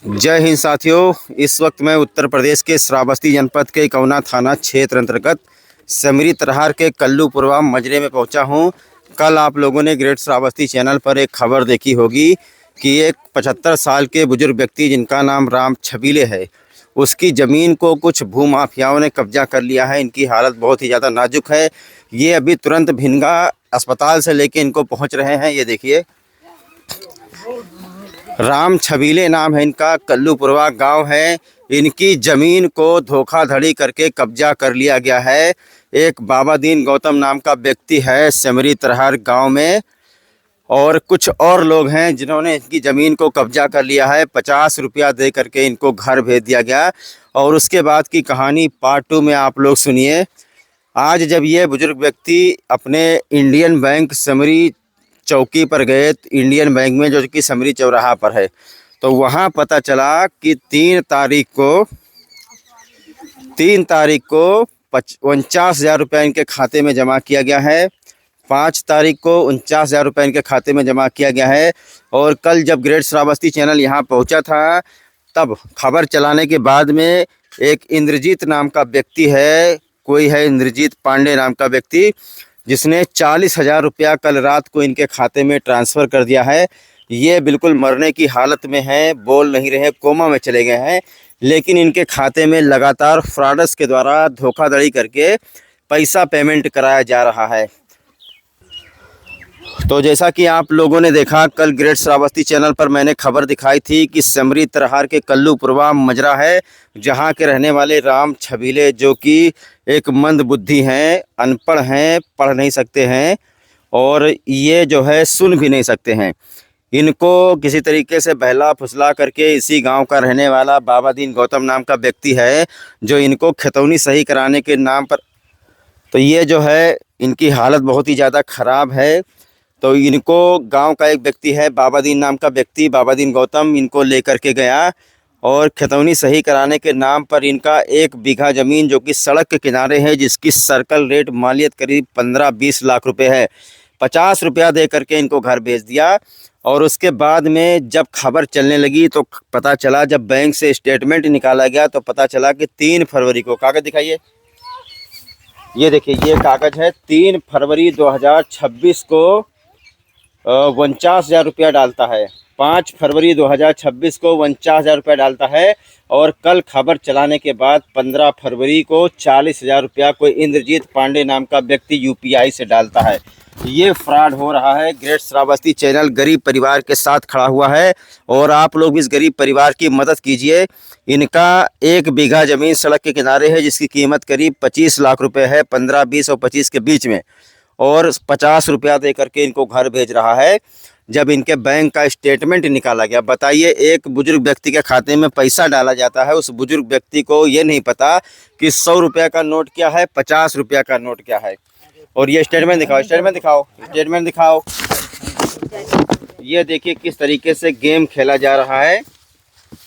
जय हिंद साथियों। इस वक्त मैं उत्तर प्रदेश के श्रावस्ती जनपद के कौना थाना क्षेत्र अंतर्गत समरी तरहार के कल्लूपुरवा मजरे में पहुंचा हूं। कल आप लोगों ने ग्रेट श्रावस्ती चैनल पर एक खबर देखी होगी कि एक 75 साल के बुजुर्ग व्यक्ति जिनका नाम राम छबीले है, उसकी ज़मीन को कुछ भूमाफियाओं ने कब्जा कर लिया है। इनकी हालत बहुत ही ज़्यादा नाजुक है। ये अभी तुरंत भिनगा अस्पताल से लेके इनको पहुँच रहे हैं। ये देखिए, राम छबीले नाम है इनका, कल्लूपुरवा गांव है। इनकी ज़मीन को धोखाधड़ी करके कब्जा कर लिया गया है। एक बाबा दीन गौतम नाम का व्यक्ति है समरी तरहार गांव में, और कुछ और लोग हैं जिन्होंने इनकी ज़मीन को कब्जा कर लिया है। 50 रुपया दे करके इनको घर भेज दिया गया। और उसके बाद की कहानी पार्ट 2 में आप लोग सुनिए। आज जब ये बुजुर्ग व्यक्ति अपने इंडियन बैंक समरी चौकी पर गए, इंडियन बैंक में जो कि समरी चौराहा पर है, तो वहाँ पता चला कि 3 तारीख को 49,000 रुपये इनके खाते में जमा किया गया है। 5 तारीख को 49,000 रुपये इनके खाते में जमा किया गया है। और कल जब ग्रेट श्रावस्ती चैनल यहाँ पहुँचा था, तब खबर चलाने के बाद में एक इंद्रजीत नाम का व्यक्ति है, कोई है इंद्रजीत पांडे नाम का व्यक्ति, जिसने 40,000 रुपया कल रात को इनके खाते में ट्रांसफ़र कर दिया है। ये बिल्कुल मरने की हालत में हैं, बोल नहीं रहे, कोमा में चले गए हैं। लेकिन इनके खाते में लगातार फ्रॉडर्स के द्वारा धोखाधड़ी करके पैसा पेमेंट कराया जा रहा है। तो जैसा कि आप लोगों ने देखा, कल ग्रेट श्रावस्ती चैनल पर मैंने खबर दिखाई थी कि समरी तरहार के कल्लूपुरवा मजरा है, जहां के रहने वाले राम छबीले, जो कि एक मंद बुद्धि हैं, अनपढ़ हैं, पढ़ नहीं सकते हैं, और ये जो है सुन भी नहीं सकते हैं। इनको किसी तरीके से बहला फुसला करके इसी गांव का रहने वाला बाबा दीन गौतम नाम का व्यक्ति है, जो इनको खतौनी सही कराने के नाम पर, तो ये जो है इनकी हालत बहुत ही ज़्यादा ख़राब है। तो इनको गांव का एक व्यक्ति है, बाबा दीन नाम का व्यक्ति, बाबा दीन गौतम, इनको लेकर के गया और खतौनी सही कराने के नाम पर इनका 1 बीघा ज़मीन जो कि सड़क के किनारे है, जिसकी सर्कल रेट मालियत करीब 15-20 लाख रुपए है, 50 रुपया दे करके इनको घर भेज दिया। और उसके बाद में जब खबर चलने लगी तो पता चला, जब बैंक से स्टेटमेंट निकाला गया तो पता चला कि 3 फरवरी को, कागज़ दिखाइए, ये देखिए, ये कागज़ है, 3 फरवरी 2026 को 49,000 रुपया डालता है। 5 फरवरी 2026 को 49,000 रुपया डालता है। और कल खबर चलाने के बाद 15 फरवरी को 40,000 रुपया कोई इंद्रजीत पांडे नाम का व्यक्ति यूपीआई से डालता है। ये फ्रॉड हो रहा है। ग्रेट श्रावस्ती चैनल गरीब परिवार के साथ खड़ा हुआ है, और आप लोग भी इस गरीब परिवार की मदद कीजिए। इनका 1 बीघा ज़मीन सड़क के किनारे है, जिसकी कीमत करीब 25 लाख रुपए है, 15, 20 और 25 के बीच में, और 50 रुपया दे करके इनको घर भेज रहा है। जब इनके बैंक का स्टेटमेंट निकाला गया, बताइए, एक बुजुर्ग व्यक्ति के खाते में पैसा डाला जाता है, उस बुजुर्ग व्यक्ति को ये नहीं पता कि 100 रुपये का नोट क्या है, 50 रुपया का नोट क्या है। और ये स्टेटमेंट दिखाओ, स्टेटमेंट दिखाओ, स्टेटमेंट दिखाओ। ये देखिए किस तरीके से गेम खेला जा रहा है।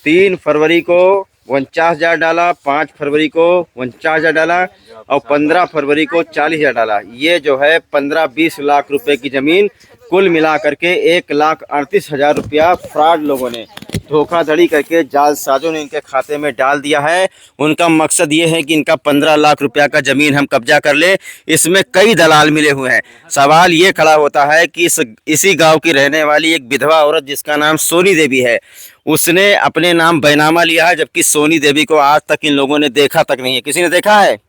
3 फरवरी को 49,000 डाला, 5 फरवरी को 49,000 डाला, और 15 फरवरी को 40,000 डाला। ये जो है 15-20 लाख रुपए की ज़मीन कुल मिला करके 1,38,000 रुपया फ्रॉड लोगों ने धोखाधड़ी करके, जालसाजों ने इनके खाते में डाल दिया है। उनका मकसद ये है कि इनका 15 लाख रुपया का ज़मीन हम कब्जा कर ले। इसमें कई दलाल मिले हुए हैं। सवाल ये खड़ा होता है कि इसी गांव की रहने वाली एक विधवा औरत जिसका नाम सोनी देवी है, उसने अपने नाम बैनामा लिया है, जबकि सोनी देवी को आज तक इन लोगों ने देखा तक नहीं है। किसी ने देखा है?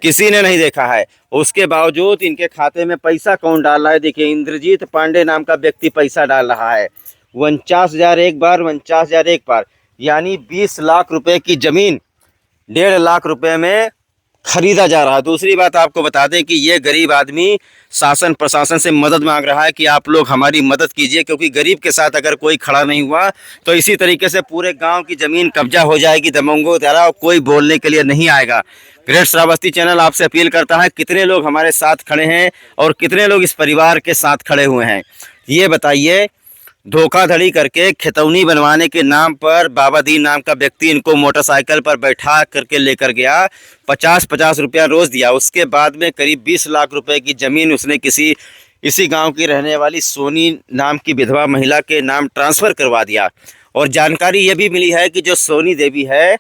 किसी ने नहीं देखा है। उसके बावजूद इनके खाते में पैसा कौन डाल रहा है? देखिए, इंद्रजीत पांडे नाम का व्यक्ति पैसा डाल रहा है। 49,000 एक बार, 49,000 एक बार, यानी 20 लाख रुपए की ज़मीन 1.5 लाख रुपए में खरीदा जा रहा है। दूसरी बात आपको बता दें कि ये गरीब आदमी शासन प्रशासन से मदद मांग रहा है कि आप लोग हमारी मदद कीजिए, क्योंकि गरीब के साथ अगर कोई खड़ा नहीं हुआ तो इसी तरीके से पूरे गांव की ज़मीन कब्जा हो जाएगी दबंगों द्वारा, और कोई बोलने के लिए नहीं आएगा। ग्रेट श्रावस्ती चैनल आपसे अपील करता है, कितने लोग हमारे साथ खड़े हैं और कितने लोग इस परिवार के साथ खड़े हुए हैं, ये बताइए। धोखाधड़ी करके खतौनी बनवाने के नाम पर बाबा दीन नाम का व्यक्ति इनको मोटरसाइकिल पर बैठा करके लेकर गया, 50-50 रुपया रोज़ दिया। उसके बाद में करीब 20 लाख रुपए की ज़मीन उसने इसी गांव की रहने वाली सोनी नाम की विधवा महिला के नाम ट्रांसफ़र करवा दिया। और जानकारी ये भी मिली है कि जो सोनी देवी है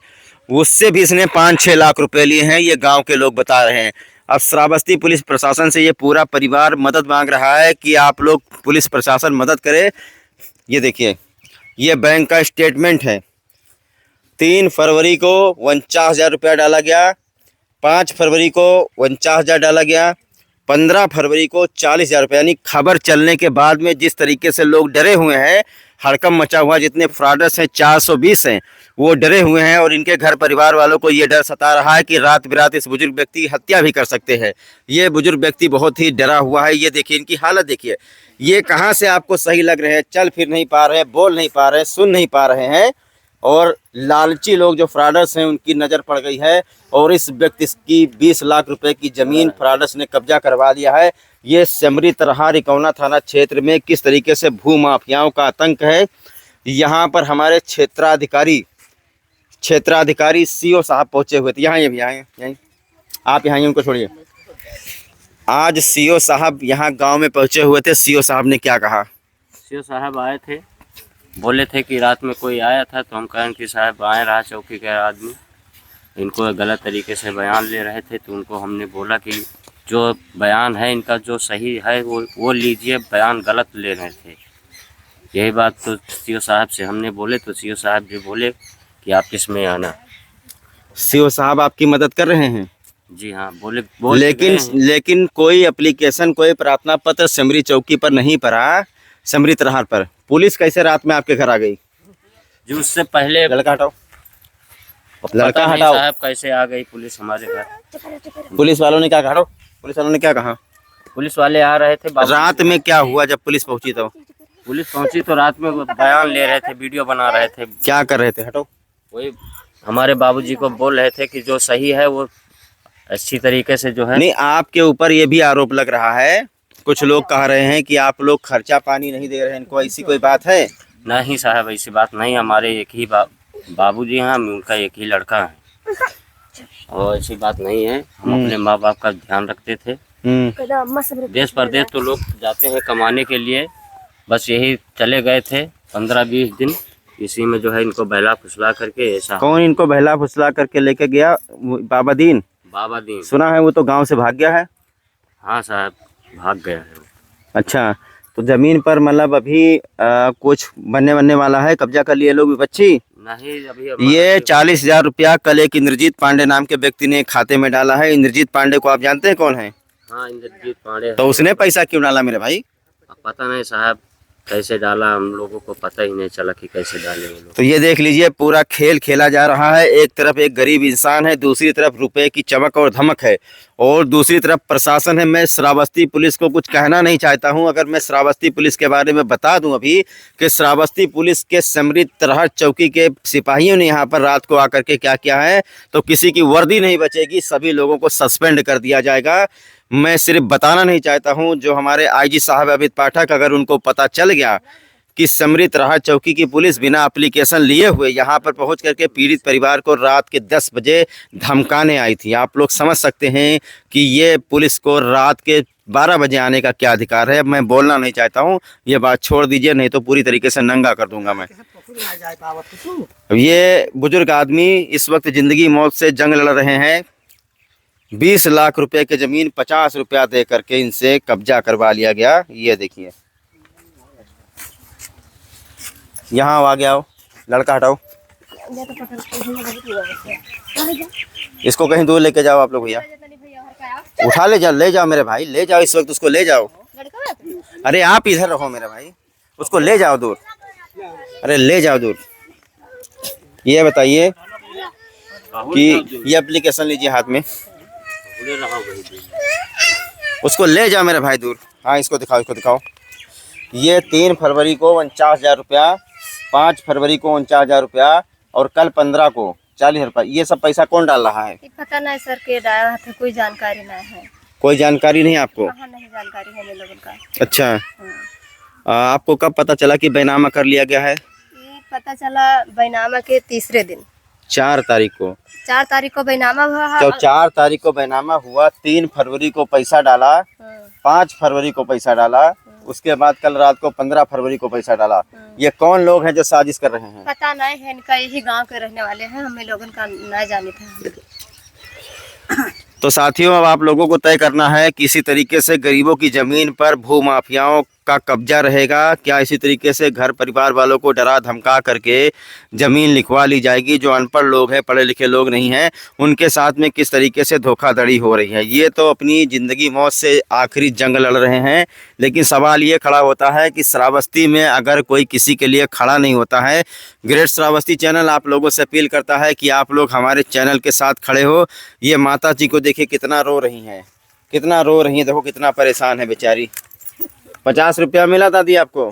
उससे भी इसने 5-6 लाख रुपए लिए हैं, ये गांव के लोग बता रहे हैं। अब श्रावस्ती पुलिस प्रशासन से ये पूरा परिवार मदद मांग रहा है कि आप लोग पुलिस प्रशासन मदद करे। ये देखिए, ये बैंक का स्टेटमेंट है। 3 फरवरी को 49,000 रुपया डाला गया, 5 फरवरी को 49,000 डाला गया, 15 फरवरी को 40,000 रुपये। यानी खबर चलने के बाद में जिस तरीके से लोग डरे हुए हैं, हड़कंप मचा हुआ, जितने फ्रॉडर्स हैं 420 हैं, वो डरे हुए हैं और इनके घर परिवार वालों को ये डर सता रहा है कि रात बिरात इस बुजुर्ग व्यक्ति की हत्या भी कर सकते हैं। ये बुजुर्ग व्यक्ति बहुत ही डरा हुआ है। ये देखिए इनकी हालत देखिए, ये कहाँ से आपको सही लग रहे हैं, चल फिर नहीं पा रहे हैं, बोल नहीं पा रहे हैं, सुन नहीं पा रहे हैं, और लालची लोग जो फ्रॉडर्स हैं उनकी नज़र पड़ गई है और इस व्यक्ति की 20 लाख रुपए की ज़मीन फ्रॉडर्स ने कब्जा करवा लिया है। ये सेमरी तरहा रिकौना थाना क्षेत्र में किस तरीके से भू माफियाओं का आतंक है। यहाँ पर हमारे क्षेत्राधिकारी सीओ साहब पहुँचे हुए थे। यहाँ ये भी आए, यहीं आप यहाँ उनको छोड़िए। आज सीओ साहब यहाँ गांव में पहुँचे हुए थे। सीओ साहब ने क्या कहा? सीओ साहब आए थे, बोले थे कि रात में कोई आया था, तो हम कहें कि साहब आए रहा चौकी के आदमी, इनको गलत तरीके से बयान ले रहे थे। तो उनको हमने बोला कि जो बयान है इनका जो सही है वो लीजिए, बयान गलत ले रहे थे। यही बात तो सीओ साहब से हमने बोले, तो सीओ साहब भी बोले कि आप इसमें आना। सीओ साहब आपकी मदद कर रहे हैं? जी हाँ, बोले लेकिन कोई एप्लीकेशन, कोई प्रार्थना पत्र सेमरी चौकी पर नहीं पड़ा, सेमरी तरहार पर। पुलिस कैसे रात में आपके घर आ गई? जो उससे पहले लड़का हटाओ, लड़का हटाओ साहब, कैसे आ गई पुलिस हमारे घर? पुलिस वालों ने क्या कहा? पुलिस वालों ने क्या कहा? पुलिस वाले आ रहे थे रात में। क्या हुआ जब पुलिस पहुंची? तो पुलिस पहुंची तो रात में बयान ले रहे थे, वीडियो बना रहे थे। क्या कर रहे थे? हटो। वही हमारे बाबूजी को बोल रहे थे कि जो सही है वो अच्छी तरीके से जो है। नहीं, आपके ऊपर ये भी आरोप लग रहा है, कुछ लोग कह रहे हैं कि आप लोग खर्चा पानी नहीं दे रहे हैं इनको, ऐसी कोई बात है? नहीं साहब, ऐसी बात नहीं। हमारे एक ही बाबूजी हैं, उनका एक ही लड़का है और ऐसी बात नहीं है। हम अपने माँ बाप का ध्यान रखते थे। देश परदेश तो लोग जाते हैं कमाने के लिए, बस यही चले गए थे 15-20 दिन। इसी में जो है इनको बहला फुसला करके ऐसा। कौन इनको बहला फुसला करके लेके गया? बाबा दीन। बाबा दीन सुना है वो तो गांव से भाग गया है। हाँ साहब, भाग गया है। अच्छा, तो जमीन पर मतलब अभी कुछ बनने वाला है, कब्जा कर लिए लोग विपक्षी? नहीं, अभी ये 40,000 रुपया कल एक इंद्रजीत पांडे नाम के व्यक्ति ने खाते में डाला है। इंद्रजीत पांडे को आप जानते हैं कौन है? हाँ, इंद्रजीत पांडे। तो उसने पैसा क्यों डाला मेरे भाई? पता नहीं साहब कैसे डाला, हम लोगों को पता ही नहीं चला कि कैसे डाले वो लोग। तो ये देख लीजिए, पूरा खेल खेला जा रहा है। एक तरफ एक गरीब इंसान है, दूसरी तरफ रुपए की चमक और धमक है, और दूसरी तरफ प्रशासन है। मैं श्रावस्ती पुलिस को कुछ कहना नहीं चाहता हूं। अगर मैं श्रावस्ती पुलिस के बारे में बता दूं अभी कि श्रावस्ती पुलिस के सेमरी तरहा चौकी के सिपाहियों ने यहाँ पर रात को आकर के क्या किया है, तो किसी की वर्दी नहीं बचेगी, सभी लोगों को सस्पेंड कर दिया जाएगा। मैं सिर्फ बताना नहीं चाहता हूं, जो हमारे आईजी साहब अमित पाठक, अगर उनको पता चल गया कि सेमरी तरहा चौकी की पुलिस बिना एप्लीकेशन लिए हुए यहाँ पर पहुँच करके पीड़ित परिवार को रात के 10 बजे धमकाने आई थी, आप लोग समझ सकते हैं कि ये पुलिस को रात के 12 बजे आने का क्या अधिकार है। मैं बोलना नहीं चाहता हूँ, ये बात छोड़ दीजिए, नहीं तो पूरी तरीके से नंगा कर दूंगा मैं। ये बुजुर्ग आदमी इस वक्त ज़िंदगी मौत से जंग लड़ रहे हैं। 20 लाख रुपए की ज़मीन 50 रुपया दे करके इनसे कब्जा करवा लिया गया। ये देखिए, यहाँ आ गया हो, लड़का हटाओ, इसको कहीं दूर लेके जाओ आप लोग भैया, उठा ले जाओ मेरे भाई, ले जाओ इस वक्त उसको, ले जाओ। अरे आप इधर रहो मेरे भाई, उसको ले जाओ दूर, अरे ले जाओ दूर। ये बताइए कि ये एप्लीकेशन लीजिए हाथ में, उसको ले जाओ मेरे भाई दूर। हाँ, इसको दिखाओ। ये 3 फरवरी को 49,000 रुपया, 5 फरवरी को 49,000 रुपया और कल 15 को 40,000 रुपया। ये सब पैसा कौन डाल रहा है? पता नहीं सर, के डाला था, कोई जानकारी नहीं है। कोई जानकारी नहीं आपको? नहीं जानकारी है मेरे लोगों का। अच्छा, आपको कब पता चला कि बैनामा कर लिया गया है? ये पता चला बैनामा के तीसरे दिन, 4 तारीख को। 4 तारीख को बैनामा हुआ। तो 4 तारीख को बैनामा हुआ, 3 फरवरी को पैसा डाला, 5 फरवरी को पैसा डाला, उसके बाद कल रात को 15 फरवरी को पैसा डाला। ये कौन लोग हैं जो साजिश कर रहे हैं? पता नहीं है, इनका यही गांव के रहने वाले हैं, हमें लोगों का ना जाने था। तो साथियों, अब आप लोगों को तय करना है कि इसी तरीके से गरीबों की जमीन पर भूमाफियाओं का कब्जा रहेगा, क्या इसी तरीके से घर परिवार वालों को डरा धमका करके ज़मीन लिखवा ली जाएगी? जो अनपढ़ लोग हैं, पढ़े लिखे लोग नहीं हैं, उनके साथ में किस तरीके से धोखाधड़ी हो रही है। ये तो अपनी ज़िंदगी मौत से आखिरी जंग लड़ रहे हैं, लेकिन सवाल ये खड़ा होता है कि श्रावस्ती में अगर कोई किसी के लिए खड़ा नहीं होता है। ग्रेट श्रावस्ती चैनल आप लोगों से अपील करता है कि आप लोग हमारे चैनल के साथ खड़े हो। ये माता जी को देखिए कितना रो रही हैं, कितना रो रही हैं, देखो कितना परेशान है बेचारी। 50 रुपया मिला दादी आपको?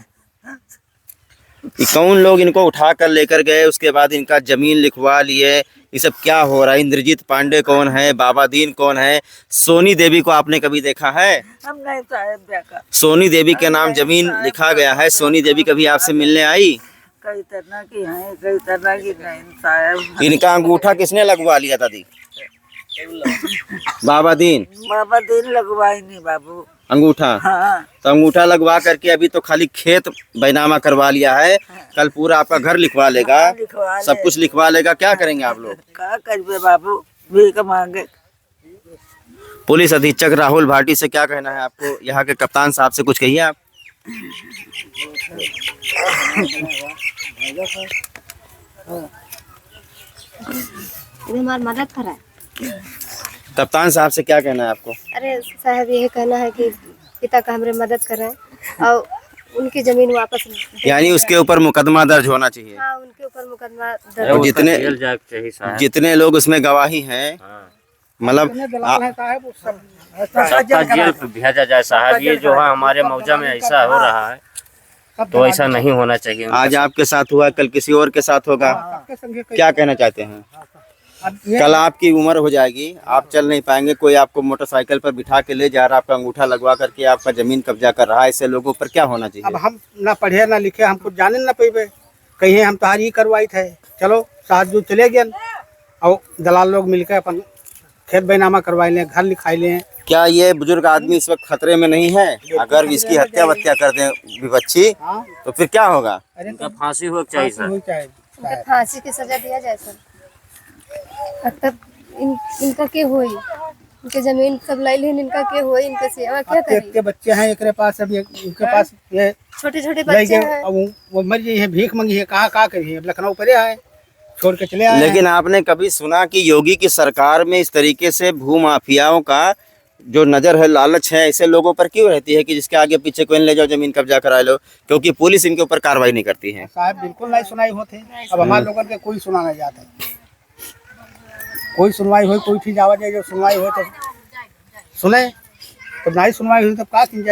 कि कौन लोग इनको उठा कर लेकर गए, उसके बाद इनका ज़मीन लिखवा लिए, ये सब क्या हो रहा है? इंद्रजीत पांडे कौन है? बाबा दीन कौन है? सोनी देवी को आपने कभी देखा है? हम नहीं साहब देखा। सोनी देवी के नाम ज़मीन लिखा गया है। सोनी देवी कभी आपसे मिलने आई? कई तरह की हैं, कई तरह की नहीं साहब। इनका अंगूठा किसने लगवा लिया दादी? बाबा दीन बाबा दिन लगवाई नहीं बाबू। अंगूठा? हाँ तो अंगूठा लगवा करके अभी तो खाली खेत बैनामा करवा लिया है, कल पूरा आपका घर लिखवा लेगा, लिखवा ले। सब कुछ लिखवा लेगा। क्या करेंगे आप लोग? क्या करिए बाबू, भीख मांगे। पुलिस अधीक्षक राहुल भाटी से क्या कहना है आपको? यहाँ के कप्तान साहब से कुछ कहिए आप। इन्हें हमारी मदद करा। कप्तान साहब से क्या कहना है आपको? अरे साहब, यही कहना है कि पिता का हमारे मदद करें और उनकी जमीन वापस दें। यानी उसके ऊपर मुकदमा दर्ज होना चाहिए। हाँ, उनके ऊपर मुकदमा अरे दर्ज। उसका जितने- जेल जाग चाहिए साहब। जितने लोग उसमें गवाही हैं, हाँ। मतलब सबका जेल पे भेजा जाए साहब। ये जो है हमारे मौजा में ऐसा हो रहा है, तो ऐसा नहीं होना चाहिए। आज आपके साथ हुआ, कल किसी और के साथ होगा। क्या कहना चाहते हैं? कल आपकी उम्र हो जाएगी, आप चल नहीं पाएंगे, कोई आपको मोटरसाइकिल पर बिठा के ले जा रहा है, आपका अंगूठा लगवा करके आपका जमीन कब्जा कर रहा है, ऐसे लोगों पर क्या होना चाहिए? अब हम ना पढ़े ना लिखे, हमको जाने ना पेबे, कहीं हम तहारी करवाई थे, चलो साथ जो चले गए और दलाल लोग मिलकर अपन खेत बैनामा करवाई लें, घर लिखाई लें। क्या ये बुजुर्ग आदमी इस वक्त खतरे में नहीं है? अगर इसकी हत्या वत्या कर दें विपक्षी, तो फिर क्या होगा? इनका फांसी हो चाहिए सर। इनके फांसी की सजा दिया जाए सर। अब तक इनका क्या होई? इनके जमीन सब लाई लेन, इनका क्या होई? इनके सेवा क्या करी? के बच्चे हैं एक पास, अभी उनके पास ये छोटे छोटे ले बच्चे गए, हैं। अब वो मर गई है, भीख मंगी है, कहाँ करी है, अब लखनऊ परे आए, छोड़ के चले आए। लेकिन आपने कभी सुना कि योगी की सरकार में इस तरीके से भूमाफियाओं का जो नजर है, लालच है, ऐसे लोगों पर क्यों रहती है कि जिसके आगे पीछे कोई ले जाओ जमीन कब्जा करा लो? क्योंकि पुलिस इनके ऊपर कार्रवाई नहीं करती है। साहब बिल्कुल नहीं सुनाई होते, अब हमारे लोगों के कोई सुना नहीं जाता। कोई सुनवाई हो, कोई चीज आवाज है जो सुनवाई हो तो सुने, तो नहीं सुनवाई हुई तो क्या की जाए।